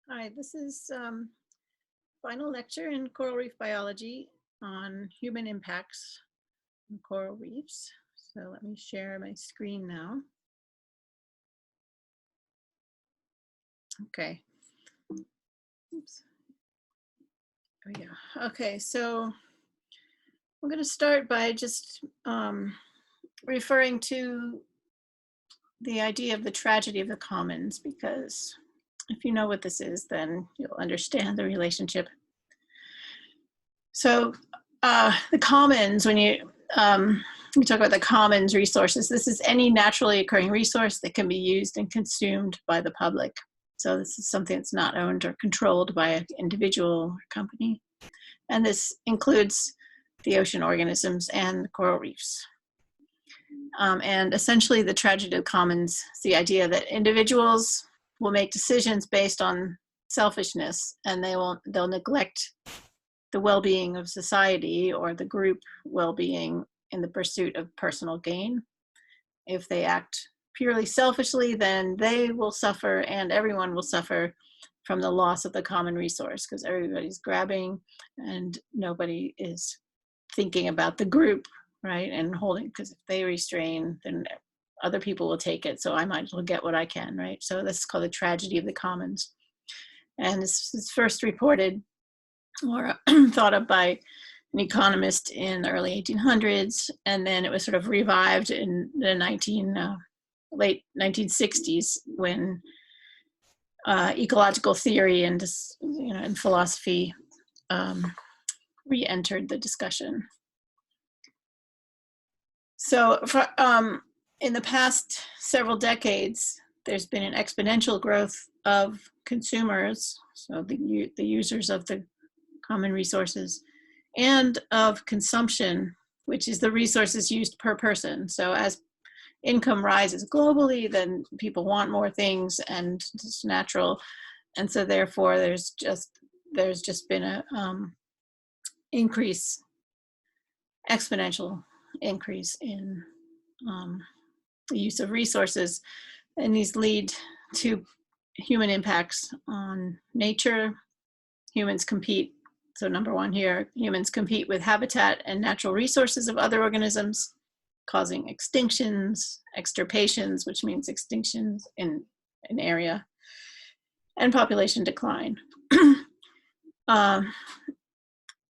Hi, this is final lecture in coral reef biology on human impacts on coral reefs. So let me share my screen now. Okay. Oops. There we go. Okay, so I'm going to start by just referring to the idea of the tragedy of the commons, because if you know what this is, then you'll understand the relationship. So the commons, when you we talk about the commons resources, this is any naturally occurring resource that can be used and consumed by the public. So this is something that's not owned or controlled by an individual or company. And this includes the ocean organisms and the coral reefs. And essentially the tragedy of the commons is the idea that individuals will make decisions based on selfishness, and they'll neglect the well-being of society or the group well-being in the pursuit of personal gain. If they act purely selfishly, then they will suffer and everyone will suffer from the loss of the common resource, because everybody's grabbing and nobody is thinking about the group, right? And holding, because if they restrain, then other people will take it. So I might as well get what I can, right? So this is called the tragedy of the commons. And this is first reported or thought of by an economist in the early 1800s, and then it was sort of revived in the late 1960s when ecological theory and and philosophy re-entered the discussion. So in the past several decades, there's been an exponential growth of consumers, so the users of the common resources, and of consumption, which is the resources used per person. So as income rises globally, then people want more things, and it's natural. And so therefore there's just been a exponential increase in the use of resources, and these lead to human impacts on nature. Humans compete. So number one here, humans compete with habitat and natural resources of other organisms, causing extinctions, extirpations, which means extinctions in an area, and population decline.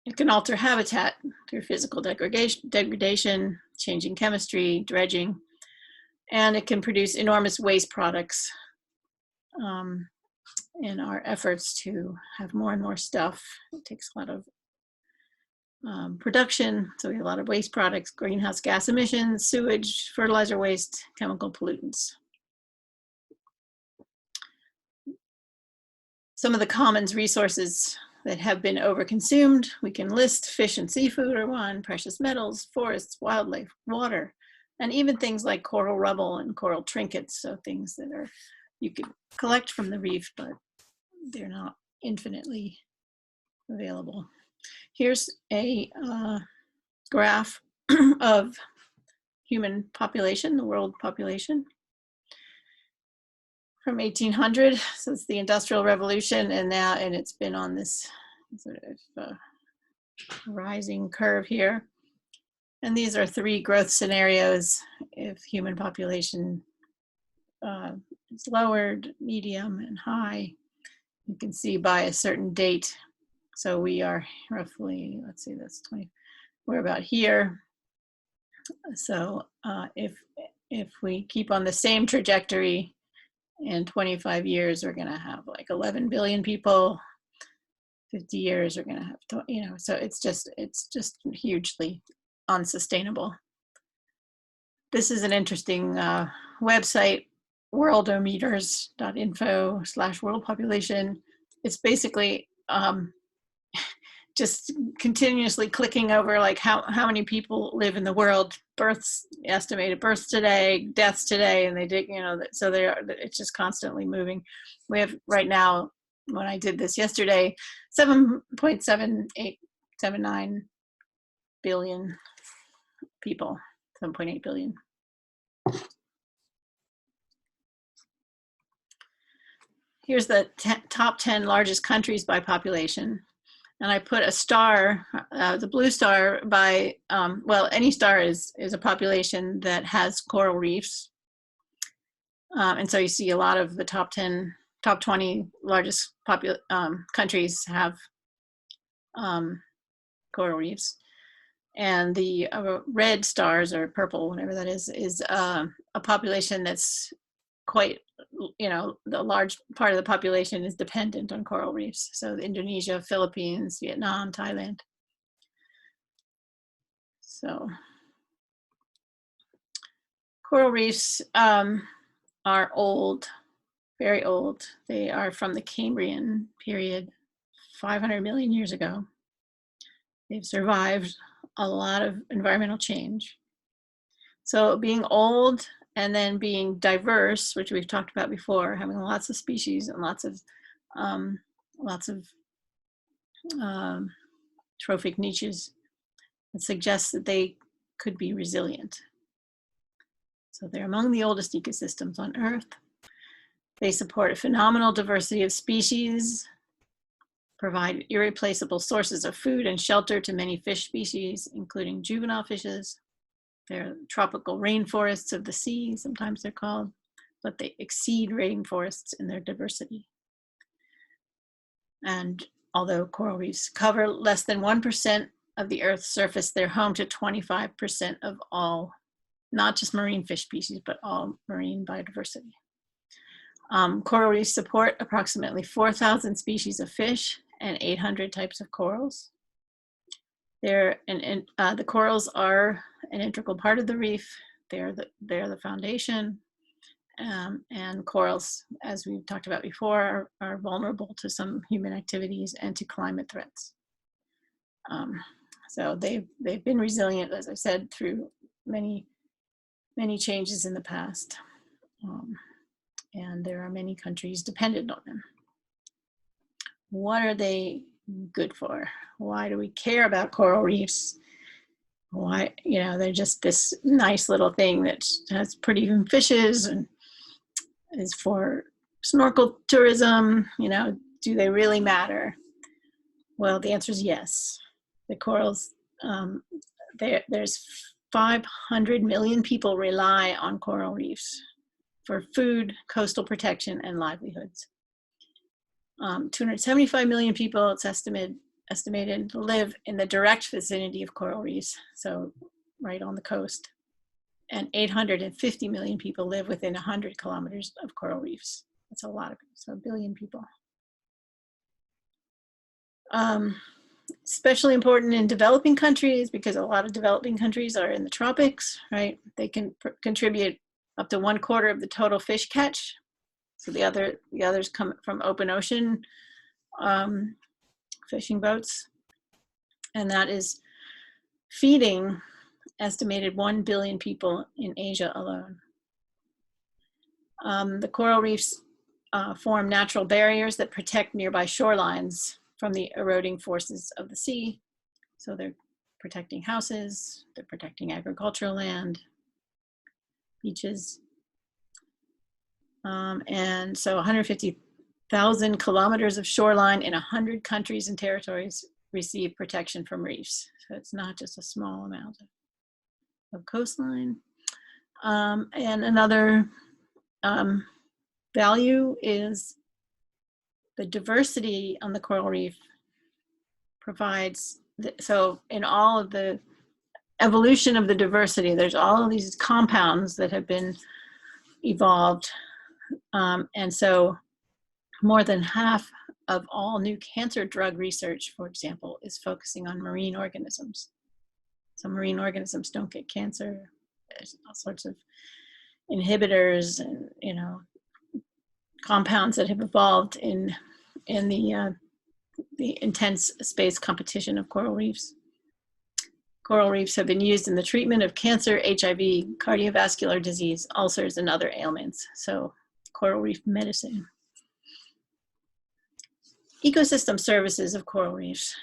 It can alter habitat through physical degradation, changing chemistry, dredging, and it can produce enormous waste products in our efforts to have more and more stuff. It takes a lot of production, so we have a lot of waste products, greenhouse gas emissions, sewage, fertilizer waste, chemical pollutants. Some of the commons resources that have been overconsumed, we can list: fish and seafood are one, precious metals, forests, wildlife, water, and even things like coral rubble and coral trinkets, so things that are you can collect from the reef, but they're not infinitely available. Here's a graph of human population, the world population, from 1800. So it's the Industrial Revolution, and it's been on this sort of rising curve here. And these are three growth scenarios if human population is lowered, medium, and high. You can see by a certain date. So we are roughly, let's see, that's 20, we're about here. So if we keep on the same trajectory, in 25 years, we're going to have like 11 billion people. 50 years, we're going to have, so it's just hugely unsustainable. This is an interesting website, worldometers.info/world population. It's basically just continuously clicking over like how many people live in the world, births, estimated births today, deaths today, and they did, so it's just constantly moving. We have right now, when I did this yesterday, 7.7879 billion people, 7.8 billion. here's the top 10 largest countries by population. And I put a star, the blue star by, well, any star is a population that has coral reefs. And so you see a lot of the top 20 largest countries have coral reefs. And the red stars, or purple, whatever that is a population that's quite, the large part of the population is dependent on coral reefs. So Indonesia, Philippines, Vietnam, Thailand. So coral reefs are old, very old. They are from the Cambrian period, 500 million years ago. They've survived a lot of environmental change. So being old and then being diverse, which we've talked about before, having lots of species and lots of trophic niches, it suggests that they could be resilient. So they're among the oldest ecosystems on Earth. They support a phenomenal diversity of species, provide irreplaceable sources of food and shelter to many fish species, including juvenile fishes. They're tropical rainforests of the sea, sometimes they're called, but they exceed rainforests in their diversity. And although coral reefs cover less than 1% of the Earth's surface, they're home to 25% of all, not just marine fish species, but all marine biodiversity. Coral reefs support approximately 4,000 species of fish and 800 types of corals. The corals are an integral part of the reef. They're the foundation. And corals, as we've talked about before, are vulnerable to some human activities and to climate threats. So they've been resilient, as I said, through many changes in the past. And there are many countries dependent on them. What are they good for? Why do we care about coral reefs? Why, they're just this nice little thing that has pretty fishes and is for snorkel tourism. Do they really matter? Well, the answer is yes. The corals, there's 500 million people rely on coral reefs for food, coastal protection, and livelihoods. 275 million people, it's estimated, live in the direct vicinity of coral reefs, so right on the coast. And 850 million people live within 100 kilometers of coral reefs. That's a lot of people, so 1 billion people. Especially important in developing countries, because a lot of developing countries are in the tropics, right? They can contribute up to 1/4 of the total fish catch. So the others come from open ocean fishing boats. And that is feeding estimated 1 billion people in Asia alone. The coral reefs form natural barriers that protect nearby shorelines from the eroding forces of the sea. So they're protecting houses, they're protecting agricultural land, beaches. And so 150,000 kilometers of shoreline in 100 countries and territories receive protection from reefs. So it's not just a small amount of coastline. And another value is the diversity on the coral reef provides, so in all of the evolution of the diversity, there's all of these compounds that have been evolved. And so more than half of all new cancer drug research, for example, is focusing on marine organisms. So marine organisms don't get cancer. There's all sorts of inhibitors and compounds that have evolved in the intense space competition of coral reefs. Coral reefs have been used in the treatment of cancer, HIV, cardiovascular disease, ulcers, and other ailments. So coral reef medicine. Ecosystem services of coral reefs.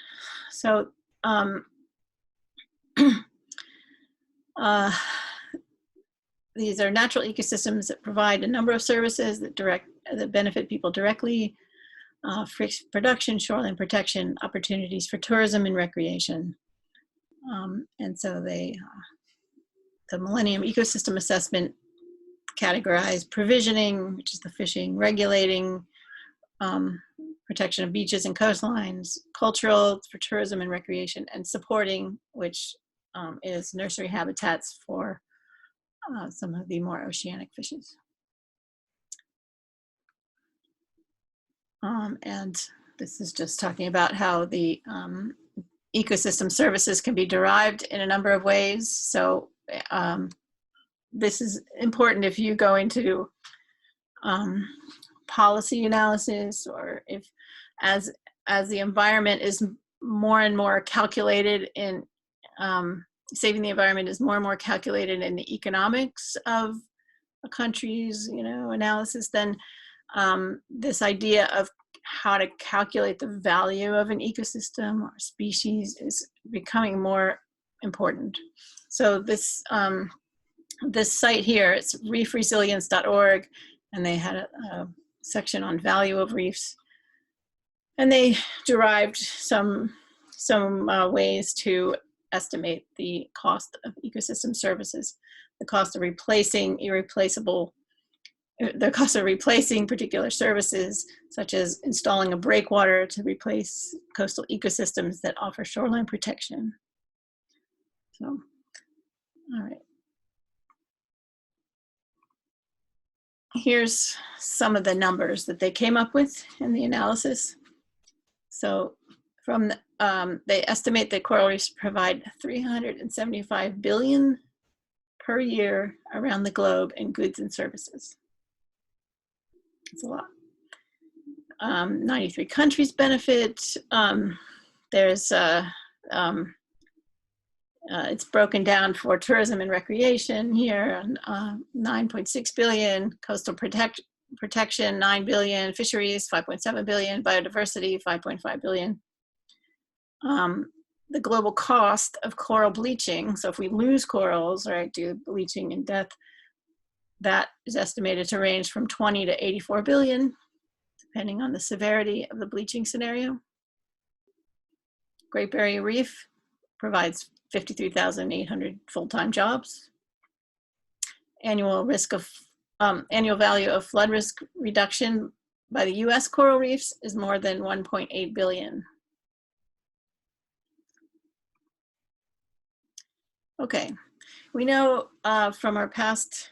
So these are natural ecosystems that provide a number of services that benefit people directly: fish production, shoreline protection, opportunities for tourism and recreation. And so the Millennium Ecosystem Assessment categorized provisioning, which is the fishing, regulating, protection of beaches and coastlines, cultural for tourism and recreation, and supporting, which is nursery habitats for some of the more oceanic fishes. And this is just talking about how the ecosystem services can be derived in a number of ways. So this is important if you go into policy analysis, or if as the environment is more and more calculated in saving the environment is more and more calculated in the economics of a country's analysis, then this idea of how to calculate the value of an ecosystem or species is becoming more important. So this this site here, it's reefresilience.org, and they had a section on value of reefs, and they derived some ways to estimate the cost of ecosystem services, the cost of replacing the cost of replacing particular services, such as installing a breakwater to replace coastal ecosystems that offer shoreline protection. So, all right. Here's some of the numbers that they came up with in the analysis. So from they estimate that coral reefs provide 375 billion per year around the globe in goods and services. It's a lot. 93 countries benefit. There's it's broken down for tourism and recreation here, 9.6 billion, coastal protection, 9 billion, fisheries, 5.7 billion, biodiversity, 5.5 billion. The global cost of coral bleaching, so if we lose corals, right, due to bleaching and death, that is estimated to range from 20 to 84 billion, depending on the severity of the bleaching scenario. Great Barrier Reef provides 53,800 full-time jobs. Annual value of flood risk reduction by the US coral reefs is more than 1.8 billion. Okay, we know from our past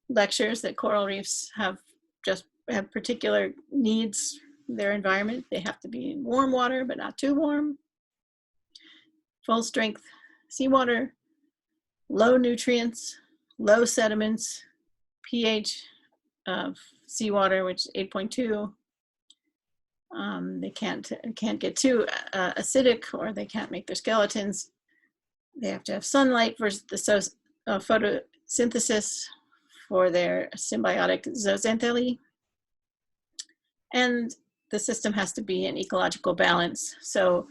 lectures that coral reefs have particular needs in their environment. They have to be in warm water, but not too warm. Full strength seawater, low nutrients, low sediments, pH of seawater, which is 8.2. They can't get too acidic, or they can't make their skeletons. They have to have sunlight for the photosynthesis for their symbiotic zooxanthellae. And the system has to be in ecological balance, so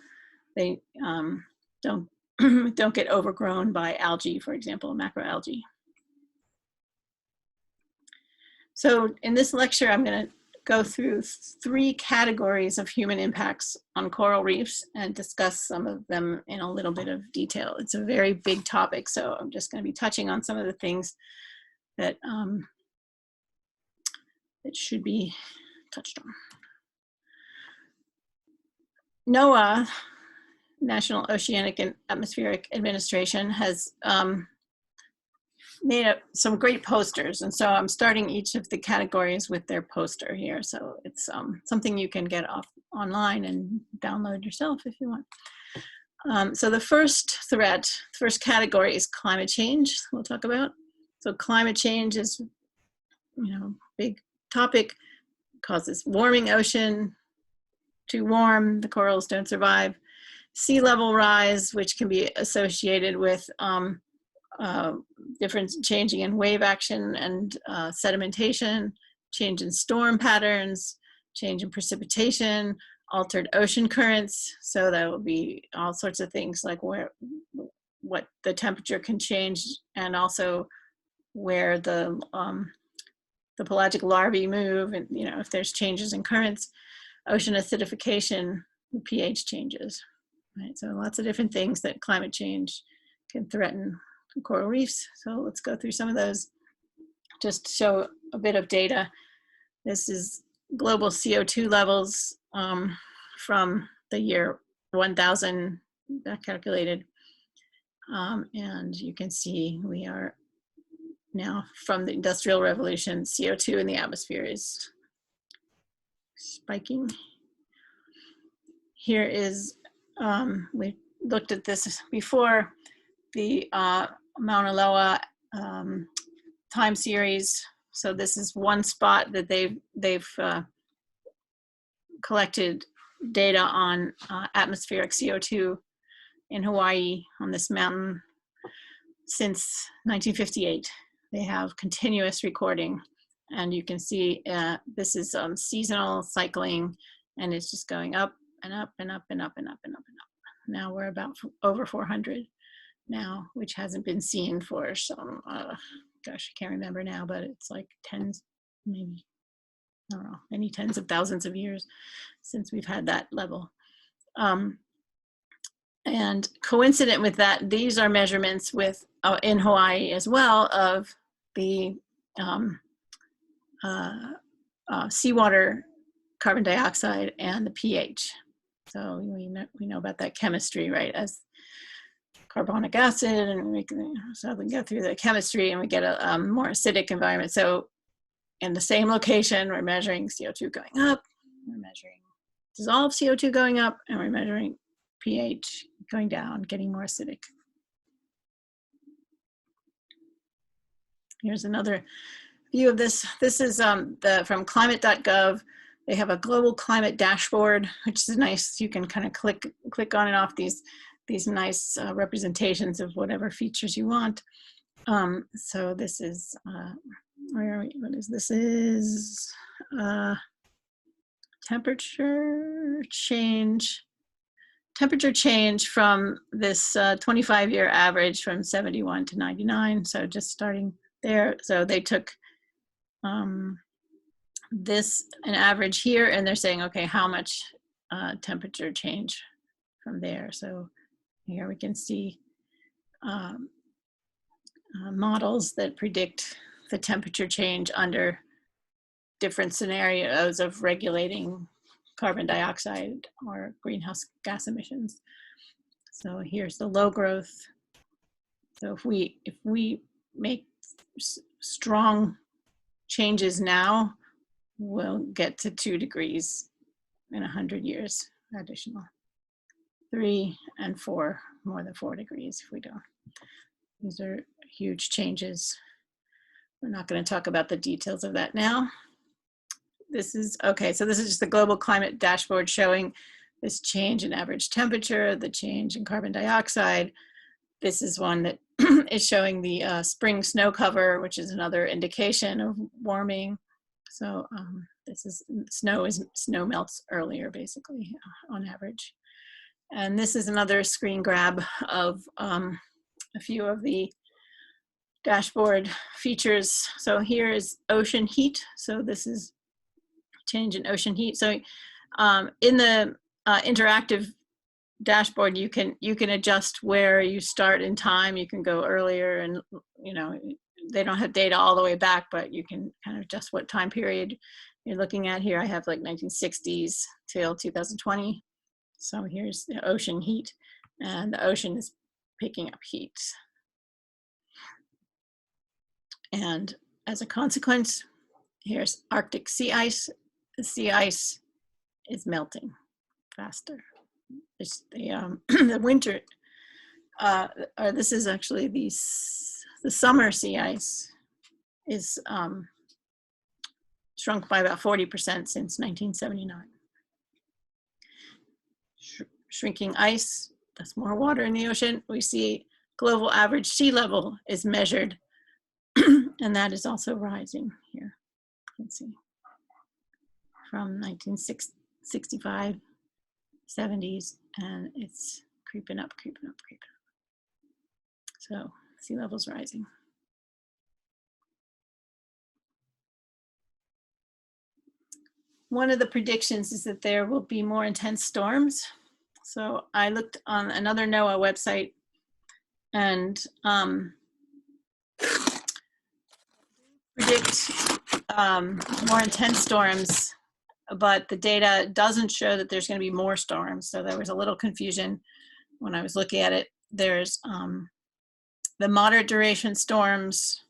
they don't get overgrown by algae, for example, macroalgae. So in this lecture, I'm going to go through 3 categories of human impacts on coral reefs and discuss some of them in a little bit of detail. It's a very big topic, so I'm just going to be touching on some of the things that that should be touched on. NOAA, National Oceanic and Atmospheric Administration, has made some great posters, and so I'm starting each of the categories with their poster here. So it's something you can get online and download yourself if you want. So the first first category is climate change. We'll talk about. So climate change is, big topic. Causes warming ocean. Too warm, the corals don't survive. Sea level rise, which can be associated with different changing in wave action and sedimentation, change in storm patterns, change in precipitation, altered ocean currents. So that will be all sorts of things like what the temperature can change, and also where the pelagic larvae move, and if there's changes in currents, ocean acidification, the pH changes. Right, so lots of different things that climate change can threaten coral reefs. So let's go through some of those, just to show a bit of data. This is global CO2 levels from the year 1000 calculated. And you can see we are now, from the Industrial Revolution, CO2 in the atmosphere is spiking. Here is, we looked at this before, the Mauna Loa time series. So this is one spot that they've collected data on atmospheric CO2 in Hawaii on this mountain since 1958. They have continuous recording, and you can see this is seasonal cycling, and it's just going up and up and up and up and up and up and up. Now we're about over 400 now, which hasn't been seen for some, gosh, I can't remember now, but it's like tens, maybe, I don't know, many tens of thousands of years since we've had that level. And coincident with that, these are measurements with in Hawaii as well of the seawater carbon dioxide and the pH. So we know about that chemistry, right? As carbonic acid, and we can go through the chemistry, and we get a more acidic environment. So in the same location, we're measuring CO2 going up, we're measuring dissolved CO2 going up, and we're measuring pH going down, getting more acidic. Here's another view of this. This is from climate.gov. They have a global climate dashboard, which is nice. You can kind of click on and off these nice representations of whatever features you want. So this is, where are we? What is this? Is temperature change. Temperature change from this 25-year average from 71 to 99. So just starting there. So they took this, an average here, and they're saying, okay, how much temperature change from there? So here we can see models that predict the temperature change under different scenarios of regulating carbon dioxide or greenhouse gas emissions. So here's the low growth. So if we make strong changes now, we'll get to 2 degrees in 100 years additional. 3 and 4, more than 4 degrees if we don't. These are huge changes. We're not going to talk about the details of that now. This is, okay, so this is just the global climate dashboard showing this change in average temperature, the change in carbon dioxide. This is one that is showing the spring snow cover, which is another indication of warming. So this is, snow melts earlier, basically, on average. And this is another screen grab of a few of the dashboard features. So here is ocean heat. So this is change in ocean heat. So in the interactive dashboard, you can adjust where you start in time. You can go earlier, and they don't have data all the way back, but you can kind of adjust what time period you're looking at. Here I have like 1960s till 2020. So here's the ocean heat, and the ocean is picking up heat. And as a consequence, here's Arctic sea ice. The sea ice is melting faster. It's the winter, or this is actually the summer sea ice is shrunk by about 40% since 1979. Shrinking ice, that's more water in the ocean. We see global average sea level is measured, and that is also rising here. You can see from 1965, 70s, and it's creeping up, creeping up, creeping up. So sea levels rising. One of the predictions is that there will be more intense storms. So I looked on another NOAA website, and predict more intense storms, but the data doesn't show that there's going to be more storms. So there was a little confusion when I was looking at it. There's the moderate duration storms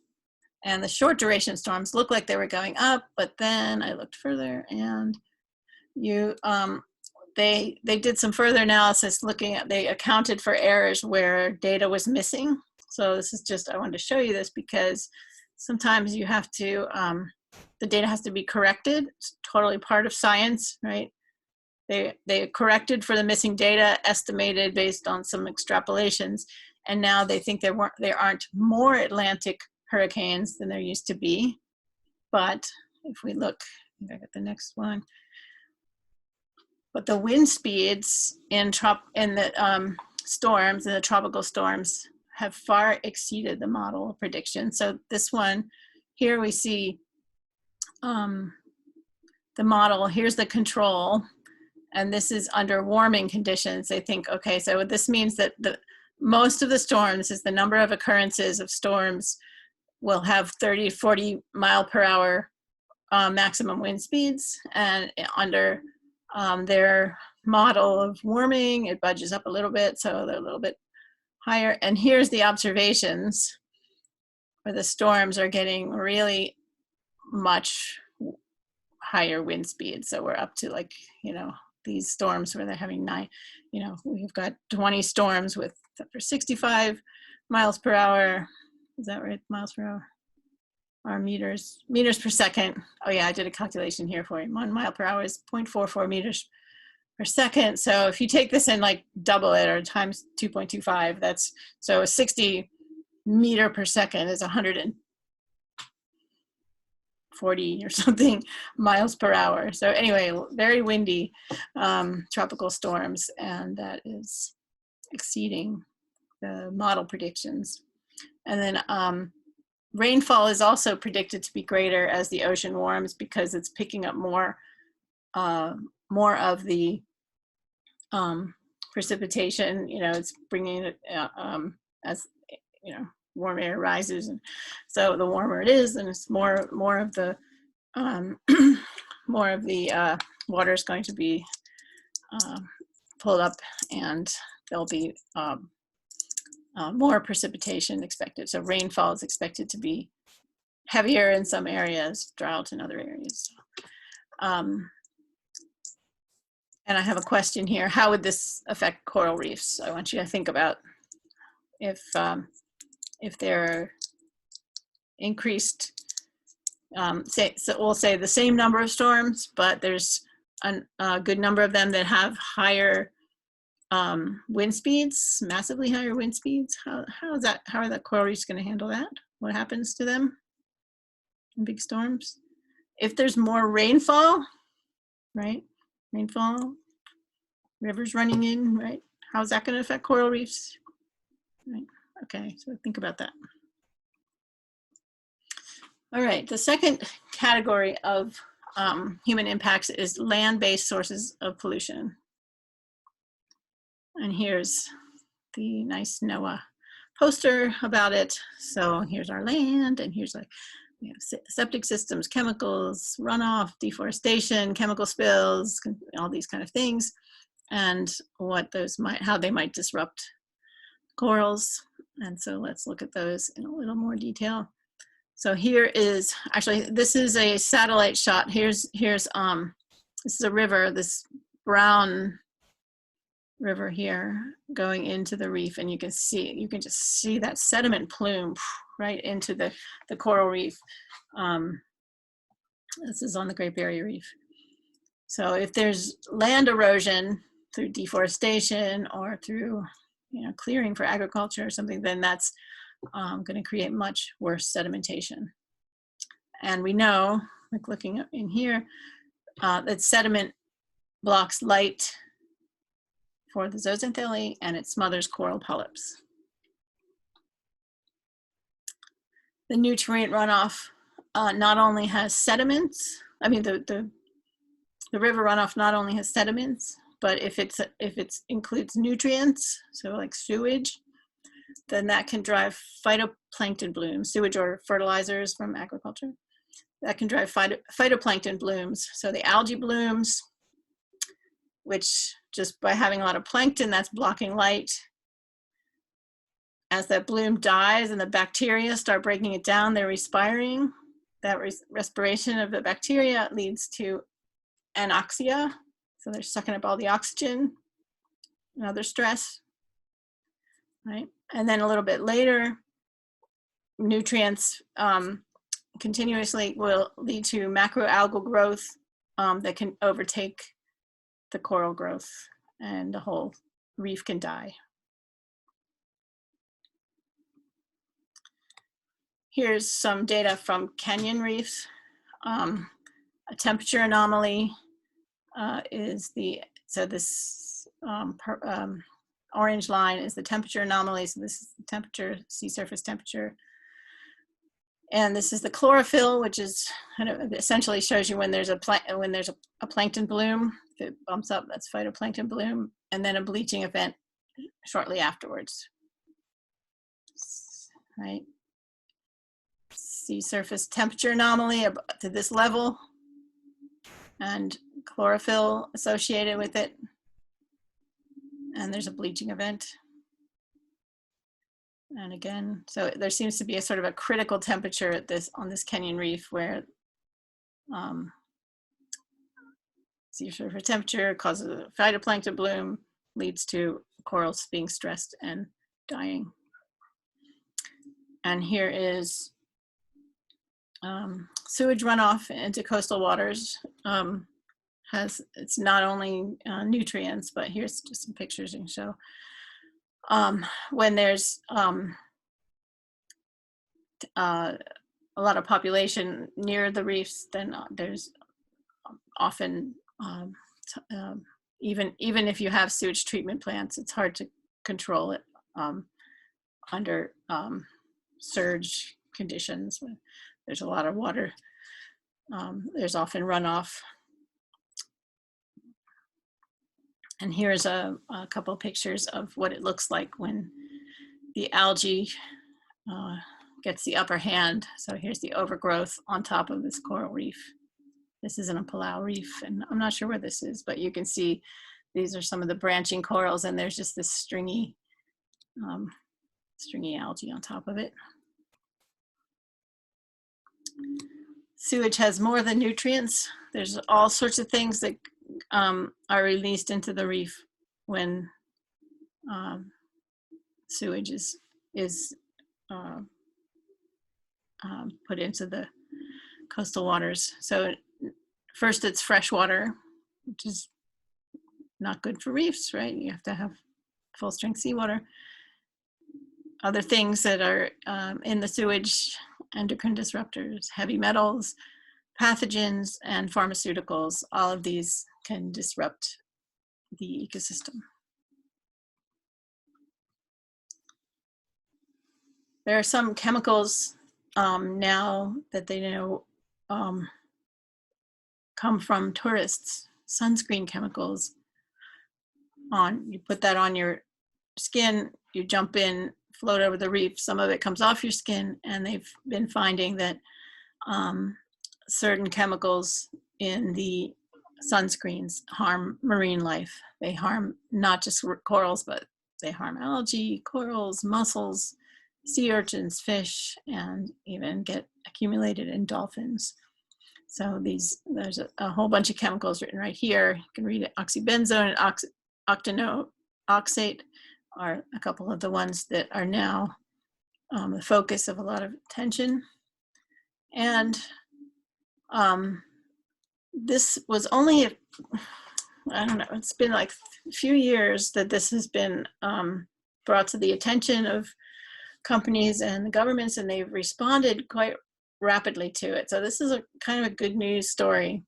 and the short duration storms look like they were going up, but then I looked further, and they did some further analysis looking at, they accounted for errors where data was missing. So this is just, I wanted to show you this because sometimes you have to, the data has to be corrected. It's totally part of science, right? They corrected for the missing data, estimated based on some extrapolations, and now they think there aren't more Atlantic hurricanes than there used to be. But if we look, back at the next one, but the wind speeds in the storms, in the tropical storms, have far exceeded the model prediction. So this one here, we see the model. Here's the control, and this is under warming conditions. They think, okay, so this means that most of the storms is the number of occurrences of storms will have 30, 40 mile per hour maximum wind speeds, and under their model of warming, it budges up a little bit, so they're a little bit higher. And here's the observations where the storms are getting really much higher wind speeds. So we're up to, like, you know, these storms where they're having we've got 20 storms with for 65 miles per hour. Is that right? Miles per hour? Or meters per second. Oh yeah, I did a calculation here for you. 1 mile per hour is 0.44 meters per second. So if you take this and like double it or times 2.25, that's, so a 60 meter per second is 140 or something miles per hour. So anyway, very windy tropical storms, and that is exceeding the model predictions. And then rainfall is also predicted to be greater as the ocean warms, because it's picking up more of the precipitation. You know, it's bringing it as, you know, warm air rises, and so the warmer it is, and it's more of the more of the water is going to be pulled up, and there'll be more precipitation expected. So rainfall is expected to be heavier in some areas, drought in other areas. And I have a question here. How would this affect coral reefs? I want you to think about if there are increased, we'll say the same number of storms, but there's a good number of them that have higher wind speeds, massively higher wind speeds. How are the coral reefs going to handle that? What happens to them in big storms? If there's more rainfall, right? Rainfall, rivers running in, right? How's that going to affect coral reefs? Right. Okay, so think about that. All right, the second category of human impacts is land-based sources of pollution. And here's the nice NOAA poster about it. So here's our land, and here's, like, we have septic systems, chemicals, runoff, deforestation, chemical spills, all these kind of things, and what those how they might disrupt corals. And so let's look at those in a little more detail. So here is, actually, this is a satellite shot. Here's this is a river, this brown river here going into the reef, and you can just see that sediment plume right into the coral reef. This is on the Great Barrier Reef. So if there's land erosion through deforestation or through, you know, clearing for agriculture or something, then that's going to create much worse sedimentation. And we know, like looking in here, that sediment blocks light for the zooxanthellae, and it smothers coral polyps. The nutrient runoff not only has sediments, I mean the river runoff not only has sediments, but if it includes nutrients, so like sewage, then that can drive phytoplankton blooms, sewage or fertilizers from agriculture. That can drive phytoplankton blooms. So the algae blooms, which just by having a lot of plankton, that's blocking light. As that bloom dies and the bacteria start breaking it down, they're respiring. That respiration of the bacteria leads to anoxia. So they're sucking up all the oxygen and other stress, right? And then a little bit later, nutrients continuously will lead to macroalgal growth that can overtake the coral growth, and the whole reef can die. Here's some data from canyon reefs. A temperature anomaly is so this orange line is the temperature anomaly. So this is the temperature, sea surface temperature. And this is the chlorophyll, which is essentially shows you when there's a plankton bloom. If it bumps up, that's phytoplankton bloom, and then a bleaching event shortly afterwards. Right. Sea surface temperature anomaly to this level, and chlorophyll associated with it, and there's a bleaching event. And again, so there seems to be a sort of a critical temperature at on this canyon reef where sea surface temperature causes a phytoplankton bloom, leads to corals being stressed and dying. And here is sewage runoff into coastal waters. It's not only nutrients, but here's just some pictures you can show. When there's a lot of population near the reefs, then there's often, even if you have sewage treatment plants, it's hard to control it under surge conditions. There's a lot of water. There's often runoff. And here's a couple of pictures of what it looks like when the algae gets the upper hand. So here's the overgrowth on top of this coral reef. This isn't a Palau reef, and I'm not sure where this is, but you can see these are some of the branching corals, and there's just this stringy algae on top of it. Sewage has more than nutrients. There's all sorts of things that are released into the reef when sewage is put into the coastal waters. So first it's fresh water, which is not good for reefs, right? You have to have full strength seawater. Other things that are in the sewage: endocrine disruptors, heavy metals, pathogens, and pharmaceuticals. All of these can disrupt the ecosystem. There are some chemicals now that they know come from tourists, sunscreen chemicals. You put that on your skin, you jump in, float over the reef, some of it comes off your skin, and they've been finding that certain chemicals in the sunscreens harm marine life. They harm not just corals, but they harm algae, corals, mussels, sea urchins, fish, and even get accumulated in dolphins. So there's a whole bunch of chemicals written right here. You can read it. Oxybenzone and octanoxate are a couple of the ones that are now the focus of a lot of attention. And this was only, I don't know, it's been like a few years that this has been brought to the attention of companies and the governments, and they've responded quite rapidly to it. So this is a kind of a good news story.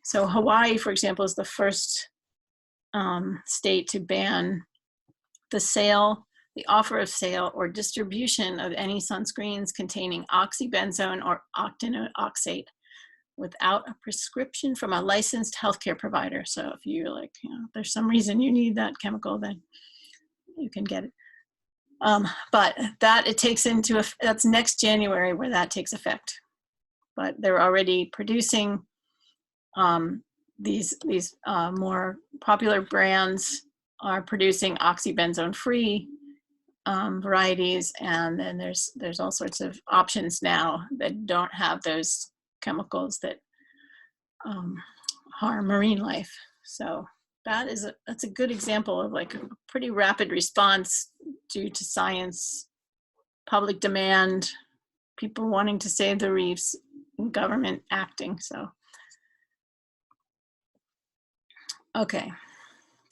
So Hawaii, for example, is the first state to ban the the offer of sale or distribution of any sunscreens containing oxybenzone or octinoxate without a prescription from a licensed healthcare provider. So if you're like, you know, there's some reason you need that chemical, then you can get it. But that it takes into, that's next January where that takes effect. But they're already producing these more popular brands are producing oxybenzone-free varieties, and then there's all sorts of options now that don't have those chemicals that harm marine life. So that's a good example of like a pretty rapid response due to science, public demand, people wanting to save the reefs, and government acting. So, okay,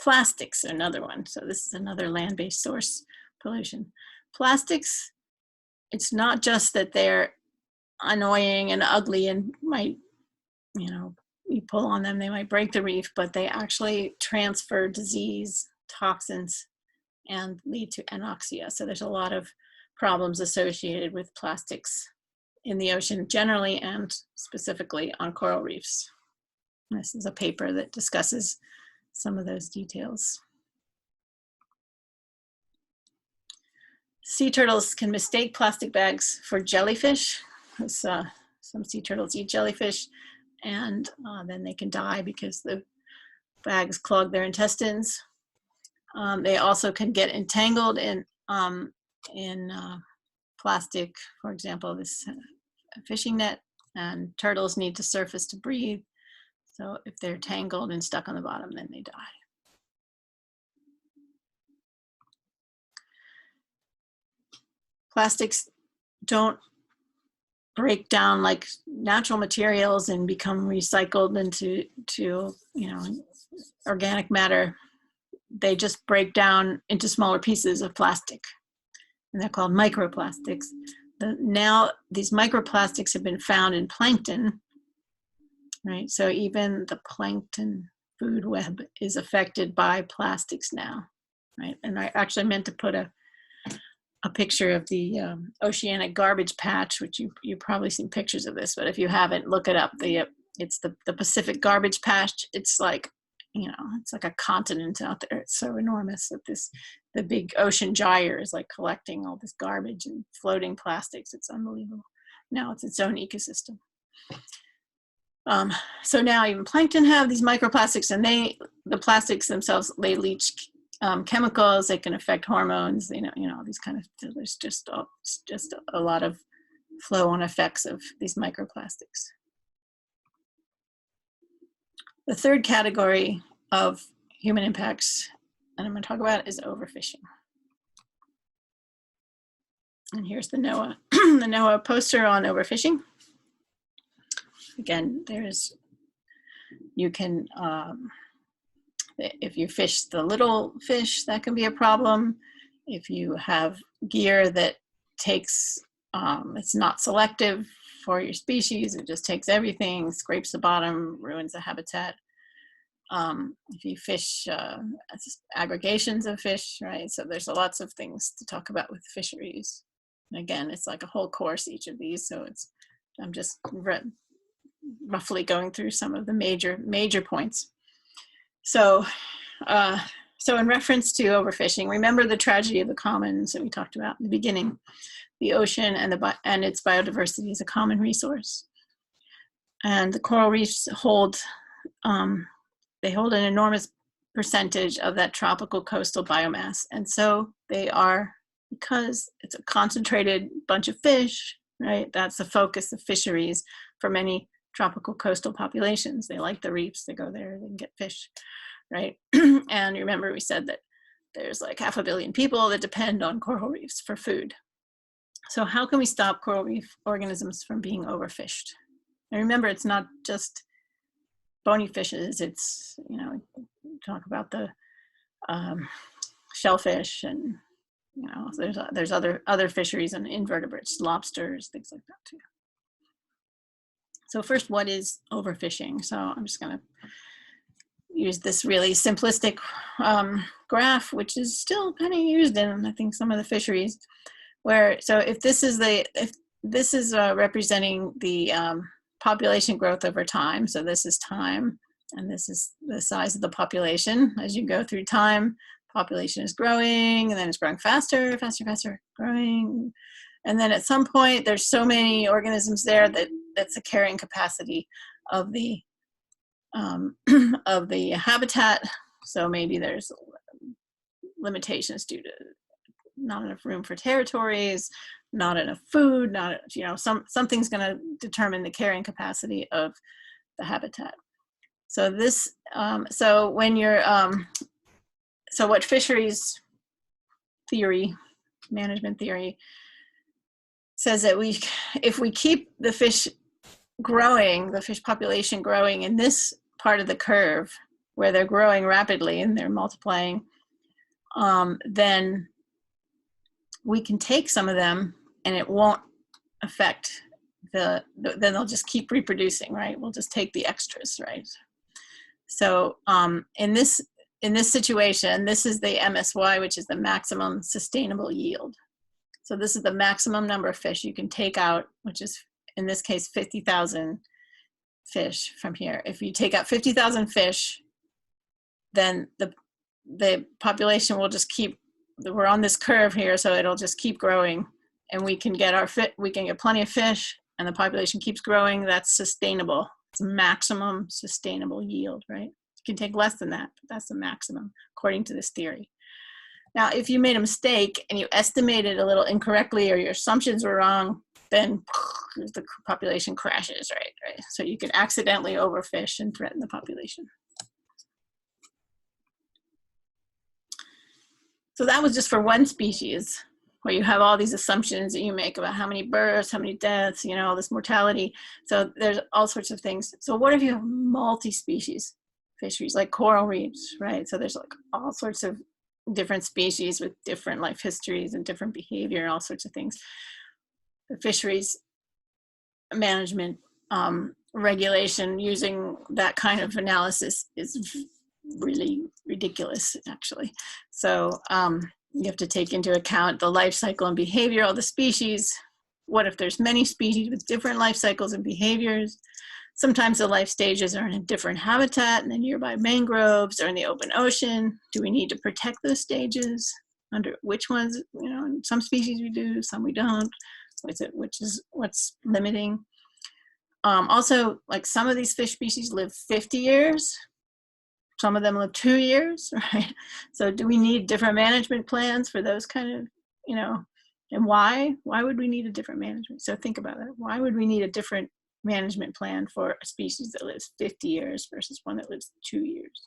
plastics are another one. So this is another land-based source pollution. Plastics, it's not just that they're annoying and ugly and might, you know, you pull on them, they might break the reef, but they actually transfer disease, toxins, and lead to anoxia. So there's a lot of problems associated with plastics in the ocean generally and specifically on coral reefs. This is a paper that discusses some of those details. Sea turtles can mistake plastic bags for jellyfish. Some sea turtles eat jellyfish, and then they can die because the bags clog their intestines. They also can get entangled in plastic, for example, this fishing net, and turtles need to surface to breathe. So if they're tangled and stuck on the bottom, then they die. Plastics don't break down like natural materials and become recycled into you know, organic matter. They just break down into smaller pieces of plastic, and they're called microplastics. Now these microplastics have been found in plankton, right? So even the plankton food web is affected by plastics now, right? And I actually meant to put a picture of the oceanic garbage patch, which you've probably seen pictures of this, but if you haven't, look it up. It's the Pacific garbage patch. It's like, you know, it's like a continent out there. It's so enormous that the big ocean gyre is like collecting all this garbage and floating plastics. It's unbelievable. Now it's its own ecosystem. So now even plankton have these microplastics, and the plastics themselves, they leach chemicals. They can affect hormones. You know these kind of. There's just a lot of flow-on effects of these microplastics. The third category of human impacts, and I'm going to talk about, is overfishing. And here's the NOAA the NOAA poster on overfishing. Again, you can. If you fish the little fish, that can be a problem. If you have gear that takes, it's not selective for your species, it just takes everything, scrapes the bottom, ruins the habitat. If you fish aggregations of fish, right? So there's lots of things to talk about with fisheries. And again, it's like a whole course, each of these. So I'm just roughly going through some of the major points. So in reference to overfishing, remember the tragedy of the commons that we talked about in the beginning. The ocean and its biodiversity is a common resource. And the coral reefs hold an enormous percentage of that tropical coastal biomass. And so they are, because it's a concentrated bunch of fish, right? That's the focus of fisheries for many tropical coastal populations. They like the reefs, they go there, they can get fish, right? And remember we said that there's like 500 million people that depend on coral reefs for food. So how can we stop coral reef organisms from being overfished? And remember, it's not just bony fishes, it's, you know, talk about the shellfish, and, you know, there's other fisheries and invertebrates, lobsters, things like that too. So first, what is overfishing? So I'm just going to use this really simplistic graph, which is still kind of used in, I think, some of the fisheries, where, so if this is representing the population growth over time, so this is time, and this is the size of the population. As you go through time, population is growing, and then it's growing faster, faster, faster, growing. And then at some point, there's so many organisms there that that's the carrying capacity of the of the habitat. So maybe there's limitations due to not enough room for territories, not enough food, not, you know, something's going to determine the carrying capacity of the habitat. So this, so when you're, so what fisheries theory, management theory, says that if we keep the fish growing, the fish population growing in this part of the curve where they're growing rapidly and they're multiplying, then we can take some of them and it won't affect then they'll just keep reproducing, right? We'll just take the extras, right? So in this situation, this is the MSY, which is the maximum sustainable yield. So this is the maximum number of fish you can take out, which is, in this case, 50,000 fish from here. If you take out 50,000 fish, then the population will just keep, we're on this curve here, so it'll just keep growing, and we can get plenty of fish, and the population keeps growing. That's sustainable. It's maximum sustainable yield, right? You can take less than that, but that's the maximum, according to this theory. Now, if you made a mistake and you estimated a little incorrectly, or your assumptions were wrong, then the population crashes, right? So you can accidentally overfish and threaten the population. So that was just for one species, where you have all these assumptions that you make about how many births, how many deaths, you know, all this mortality. So there's all sorts of things. So what if you have multi-species fisheries, like coral reefs, right? So there's like all sorts of different species with different life histories and different behavior and all sorts of things. The fisheries management regulation using that kind of analysis is really ridiculous, actually. So you have to take into account the life cycle and behavior of the species. What if there's many species with different life cycles and behaviors? Sometimes the life stages are in a different habitat in the nearby mangroves or in the open ocean. Do we need to protect those stages? Under which ones, you know, some species we do, some we don't. What's limiting? Also, like some of these fish species live 50 years. Some of them live 2 years, right? So do we need different management plans for those kind of, you know, and why? Why would we need a different management? So think about that. Why would we need a different management plan for a species that lives 50 years versus one that lives 2 years?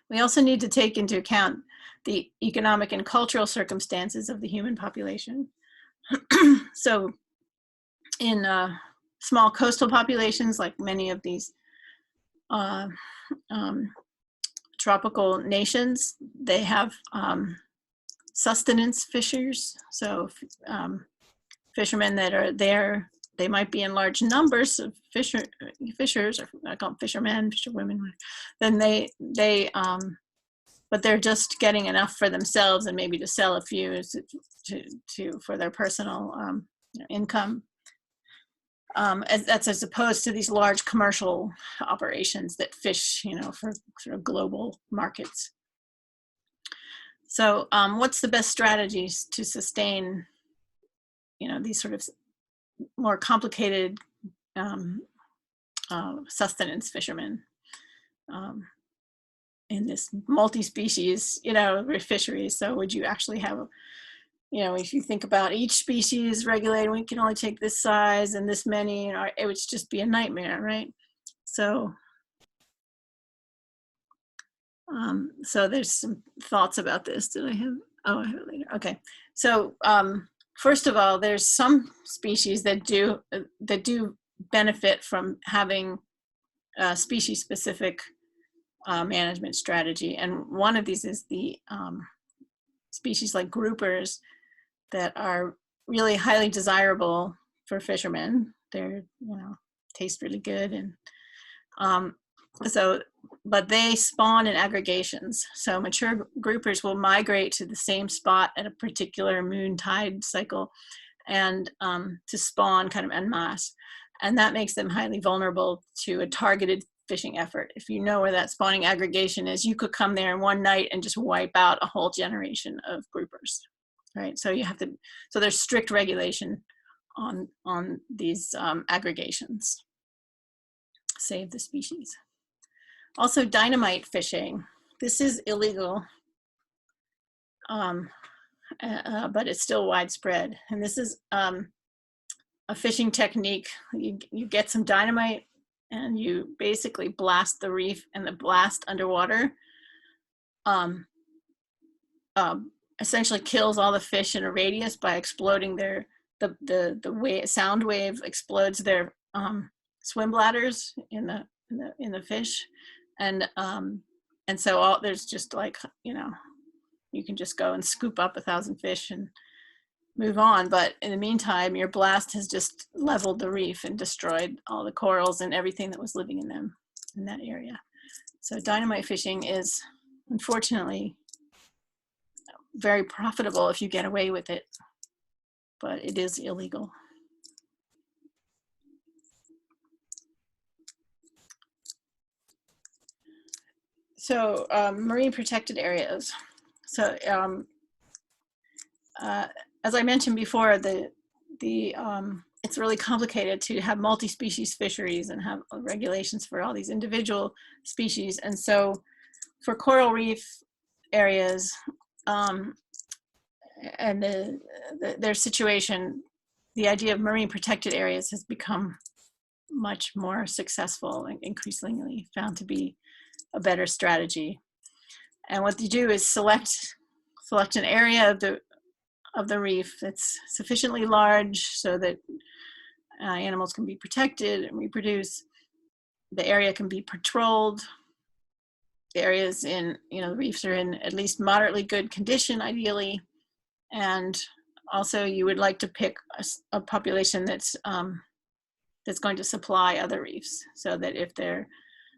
We also need to take into account the economic and cultural circumstances of the human population. So in small coastal populations, like many of these tropical nations, they have sustenance fishers. So fishermen that are there, they might be in large numbers of fishers, or I call them fishermen, fisherwomen. Then but they're just getting enough for themselves and maybe to sell a few for their personal income. That's as opposed to these large commercial operations that fish, you know, for sort of global markets. So what's the best strategies to sustain, you know, these sort of more complicated sustenance fishermen in this multi-species, you know, fisheries? So would you actually have, you know, if you think about each species regulated, we can only take this size and this many, you know, it would just be a nightmare, right? So, so there's some thoughts about this. Did I have? Oh, I have it later. Okay. So first of all, there's some species that do benefit from having a species-specific management strategy, and one of these is the species like groupers that are really highly desirable for fishermen. They're, you know, taste really good, and So, but they spawn in aggregations. So mature groupers will migrate to the same spot at a particular moon tide cycle and to spawn kind of en masse. And that makes them highly vulnerable to a targeted fishing effort. If you know where that spawning aggregation is, you could come there in one night and just wipe out a whole generation of groupers, right? So you have to, so there's strict regulation on these aggregations. Save the species. Also, dynamite fishing. This is illegal, but it's still widespread. And this is a fishing technique. You get some dynamite and you basically blast the reef, and the blast underwater essentially kills all the fish in a radius by exploding their, the sound wave explodes their swim bladders in the fish. And so there's just like, you know, you can just go and scoop up 1,000 fish and move on. But in the meantime, your blast has just leveled the reef and destroyed all the corals and everything that was living in them in that area. So dynamite fishing is unfortunately very profitable if you get away with it, but it is illegal. So marine protected areas. So as I mentioned before, it's really complicated to have multi-species fisheries and have regulations for all these individual species. And so for coral reef areas and their situation, the idea of marine protected areas has become much more successful and increasingly found to be a better strategy. And what you do is select an area of the reef that's sufficiently large so that animals can be protected and reproduce. The area can be patrolled. The areas in, you know, the reefs are in at least moderately good condition, ideally. And also you would like to pick a population that's going to supply other reefs, so that if they're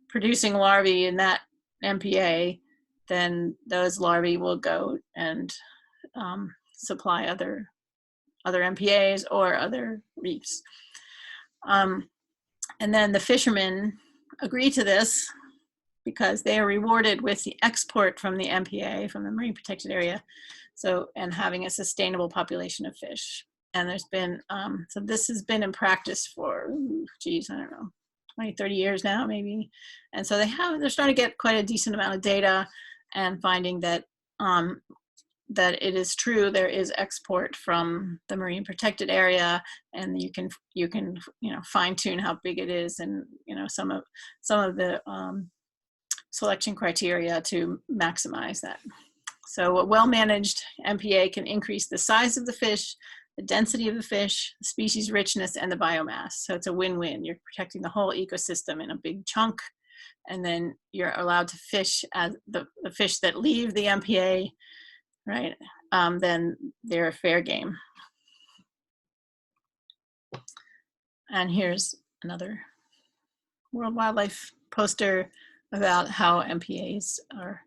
producing larvae in that MPA, then those larvae will go and supply other MPAs or other reefs. And then the fishermen agree to this because they are rewarded with the export from the MPA, from the marine protected area, so, and having a sustainable population of fish. And there's been, so this has been in practice for, geez, I don't know, 20, 30 years now, maybe. And so they're starting to get quite a decent amount of data and finding that that it is true, there is export from the marine protected area, and you can you know, fine tune how big it is, and you know, some of the selection criteria to maximize that. So a well-managed MPA can increase the size of the fish, the density of the fish, the species richness, and the biomass. So it's a win-win. You're protecting the whole ecosystem in a big chunk, and then you're allowed to fish as the fish that leave the MPA, right? Then they're fair game. And here's another World Wildlife poster about how MPAs are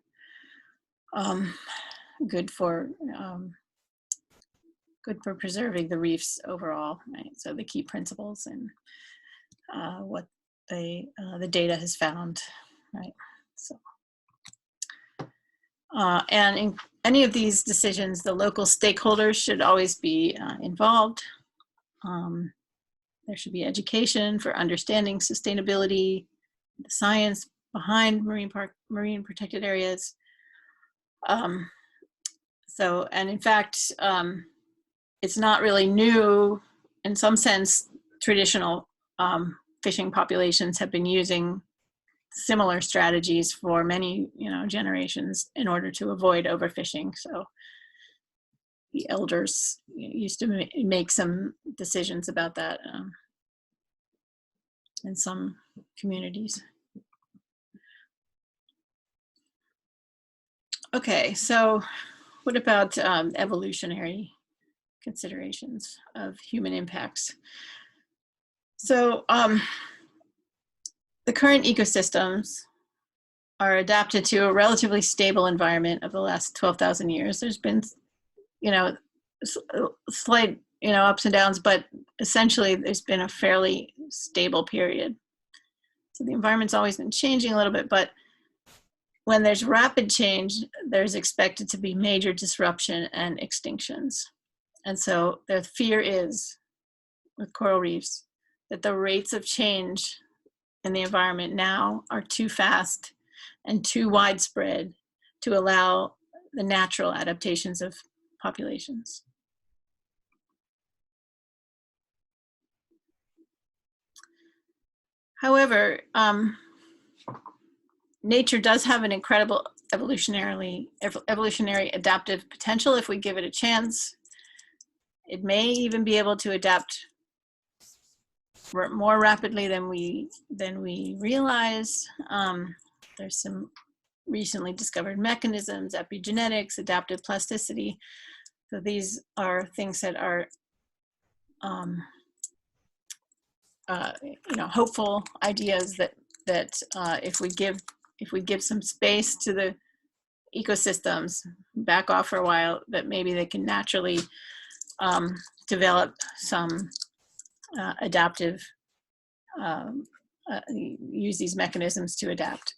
good for preserving the reefs overall, right? So the key principles and what the data has found, right? So, and in any of these decisions, the local stakeholders should always be involved. There should be education for understanding sustainability, the science behind marine protected areas. So, and in fact, it's not really new. In some sense, traditional fishing populations have been using similar strategies for many, you know, generations in order to avoid overfishing. So the elders used to make some decisions about that in some communities. Okay, so what about evolutionary considerations of human impacts? So the current ecosystems are adapted to a relatively stable environment of the last 12,000 years. There's been, you know, slight, you know, ups and downs, but essentially there's been a fairly stable period. So the environment's always been changing a little bit, but when there's rapid change, there's expected to be major disruption and extinctions. And so the fear is, with coral reefs, that the rates of change in the environment now are too fast and too widespread to allow the natural adaptations of populations. However, nature does have an incredible evolutionary adaptive potential if we give it a chance. It may even be able to adapt more rapidly than we realize. There's some recently discovered mechanisms, epigenetics, adaptive plasticity. So these are things that are, you know, hopeful ideas that if we give some space to the ecosystems, back off for a while, that maybe they can naturally develop some adaptive, use these mechanisms to adapt.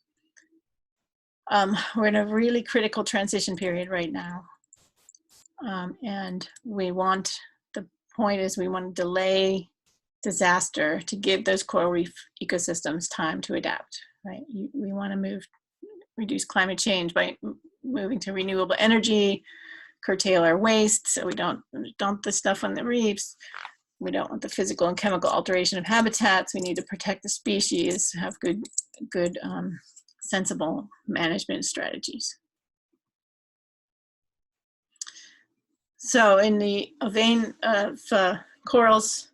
We're in a really critical transition period right now. And we want, the point is we want to delay disaster to give those coral reef ecosystems time to adapt, right? We want to reduce climate change by moving to renewable energy, curtail our waste so we don't dump the stuff on the reefs. We don't want the physical and chemical alteration of habitats. We need to protect the species, have good sensible management strategies. So in the vein of corals,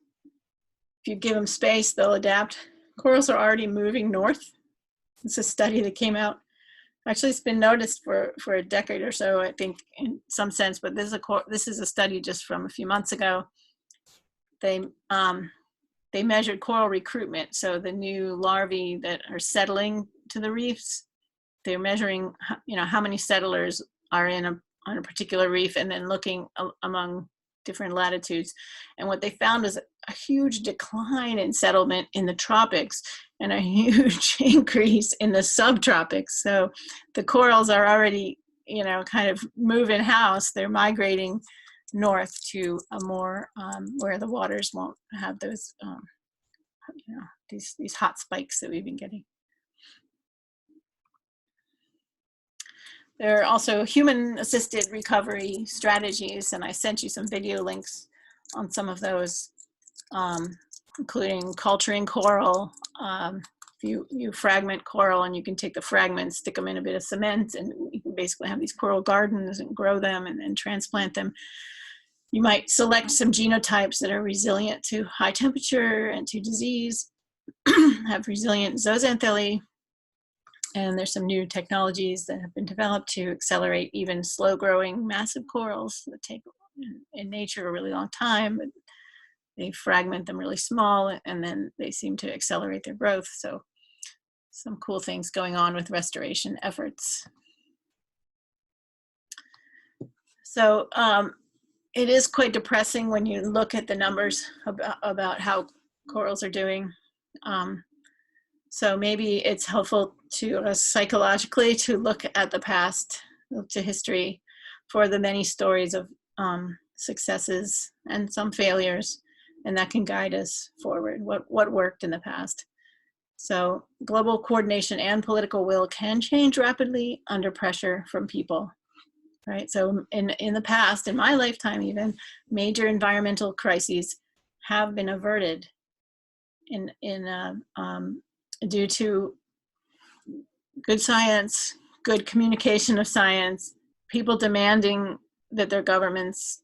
if you give them space, they'll adapt. Corals are already moving north. It's a study that came out. Actually, it's been noticed for a decade or so, I think, in some sense, but this is a study just from a few months ago. They measured coral recruitment, so the new larvae that are settling to the reefs, they're measuring, you know, how many settlers are on a particular reef, and then looking among different latitudes. And what they found was a huge decline in settlement in the tropics and a huge increase in the subtropics. So the corals are already, you know, kind of moving house. They're migrating north to a more where the waters won't have those you know, these hot spikes that we've been getting. There are also human-assisted recovery strategies, and I sent you some video links on some of those, including culturing coral. You fragment coral, and you can take the fragments, stick them in a bit of cement, and you can basically have these coral gardens and grow them and then transplant them. You might select some genotypes that are resilient to high temperature and to disease, have resilient zooxanthellae, and there's some new technologies that have been developed to accelerate even slow-growing massive corals that take in nature a really long time. But they fragment them really small, and then they seem to accelerate their growth. So some cool things going on with restoration efforts. So it is quite depressing when you look at the numbers about how corals are doing. So maybe it's helpful to us psychologically to look at the past, look to history for the many stories of successes and some failures, and that can guide us forward, what worked in the past. So global coordination and political will can change rapidly under pressure from people, right? So in the past, in my lifetime even, major environmental crises have been averted due to good science, good communication of science, people demanding that their governments,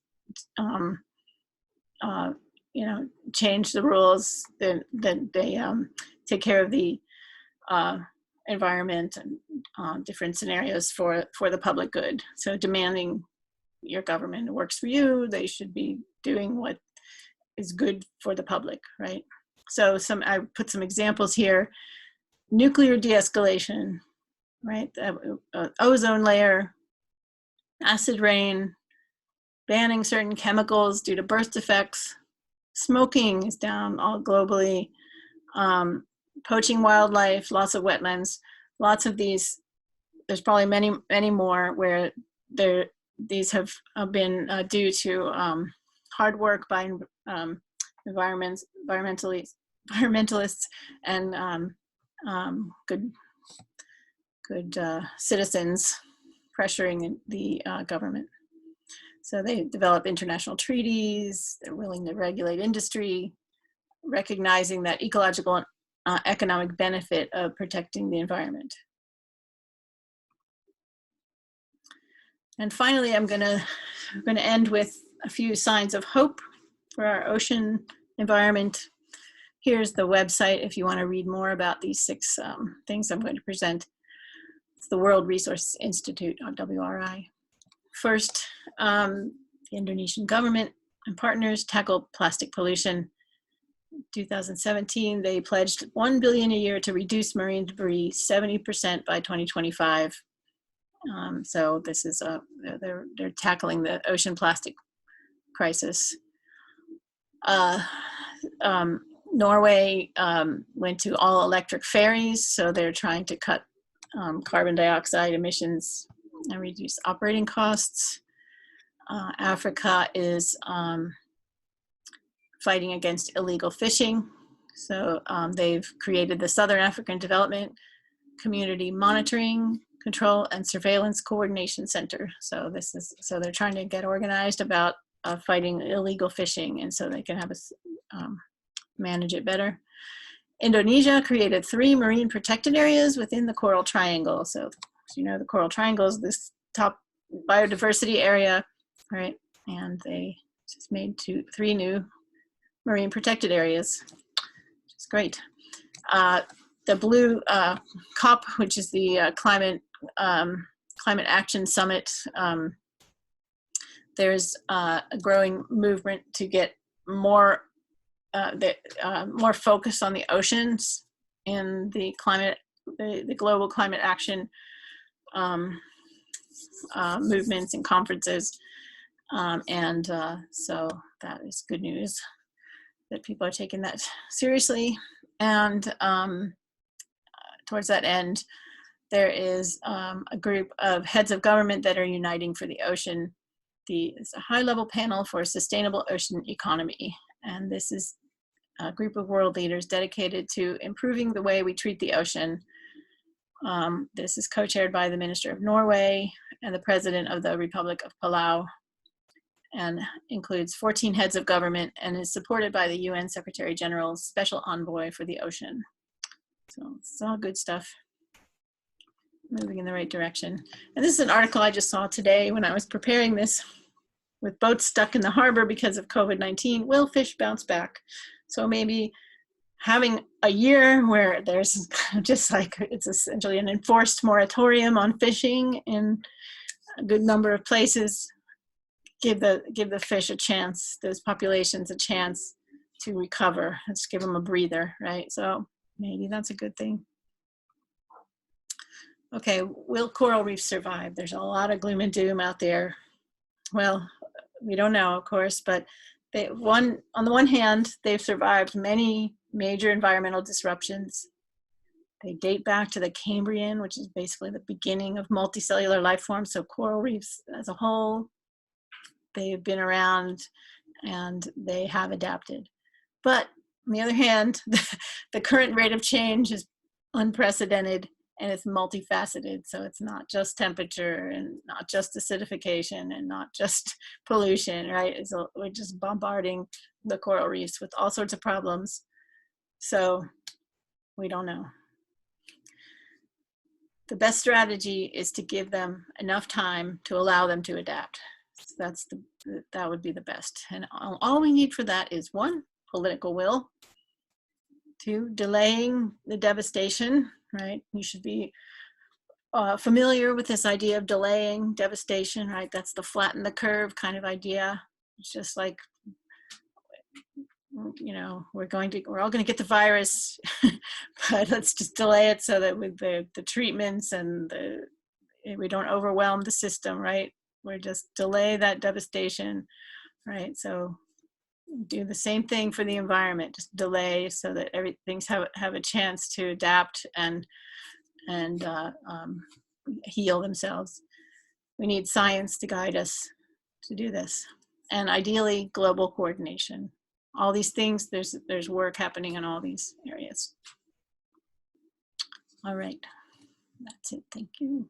you know, change the rules, that they take care of the environment and different scenarios for the public good. So demanding your government works for you, they should be doing what is good for the public, right? So I put some examples here. nuclear de-escalation, right? Ozone layer, acid rain, banning certain chemicals due to burst effects. Smoking is down all globally. Poaching wildlife, lots of wetlands, lots of these. There's probably many, many more where these have been due to hard work by environmentalists and good citizens pressuring the government. So they develop international treaties. They're willing to regulate industry, recognizing that ecological and economic benefit of protecting the environment. And finally, I'm going to end with a few signs of hope for our ocean environment. Here's the website if you want to read more about these 6 things I'm going to present. It's the World Resources Institute, or WRI. First, the Indonesian government and partners tackle plastic pollution. In 2017, they pledged $1 billion a year to reduce marine debris 70% by 2025. So this is they're tackling the ocean plastic crisis. Norway went to all electric ferries, so they're trying to cut carbon dioxide emissions and reduce operating costs. Africa is fighting against illegal fishing. So they've created the Southern African Development Community Monitoring, Control and Surveillance Coordination Center. So they're trying to get organized about fighting illegal fishing, and so they can have us manage it better. Indonesia created 3 marine protected areas within the Coral Triangle. So as you know, the Coral Triangle is this top biodiversity area, right? And they just made 3 new marine protected areas, which is great. The blue COP, which is the Climate Action Summit, there's a growing movement to get more focus on the oceans in the global climate action movements and conferences, so that is good news that people are taking that seriously. And towards that end, there is a group of heads of government that are uniting for the ocean. It's a high-level panel for a sustainable ocean economy. And this is a group of world leaders dedicated to improving the way we treat the ocean. This is co-chaired by the Minister of Norway and the President of the Republic of Palau, and includes 14 heads of government, and is supported by the UN Secretary General's Special Envoy for the Ocean. So it's all good stuff, moving in the right direction. And this is an article I just saw today when I was preparing this. With boats stuck in the harbor because of COVID-19, will fish bounce back? So maybe having a year where there's just like, it's essentially an enforced moratorium on fishing in a good number of places, give the fish a chance, those populations a chance to recover. Let's give them a breather, right? So maybe that's a good thing. Okay, will coral reefs survive? There's a lot of gloom and doom out there. Well, we don't know, of course, but on the one hand, they've survived many major environmental disruptions. They date back to the Cambrian, which is basically the beginning of multicellular life forms. So coral reefs as a whole, they've been around and they have adapted. But on the other hand, the current rate of change is unprecedented, and it's multifaceted. So it's not just temperature and not just acidification and not just pollution, right? We're just bombarding the coral reefs with all sorts of problems. So we don't know. The best strategy is to give them enough time to allow them to adapt. So that would be the best. And all we need for that is 1, political will, 2, delaying the devastation, right? You should be familiar with this idea of delaying devastation, right? That's the flatten the curve kind of idea. It's just like you know, we're all going to get the virus, but let's just delay it so that with the treatments and we don't overwhelm the system, right? We're just delay that devastation, right? So do the same thing for the environment, just delay so that everything's have a chance to adapt and heal themselves. We need science to guide us to do this, and ideally global coordination. All these things, there's work happening in all these areas. All right, that's it. Thank you.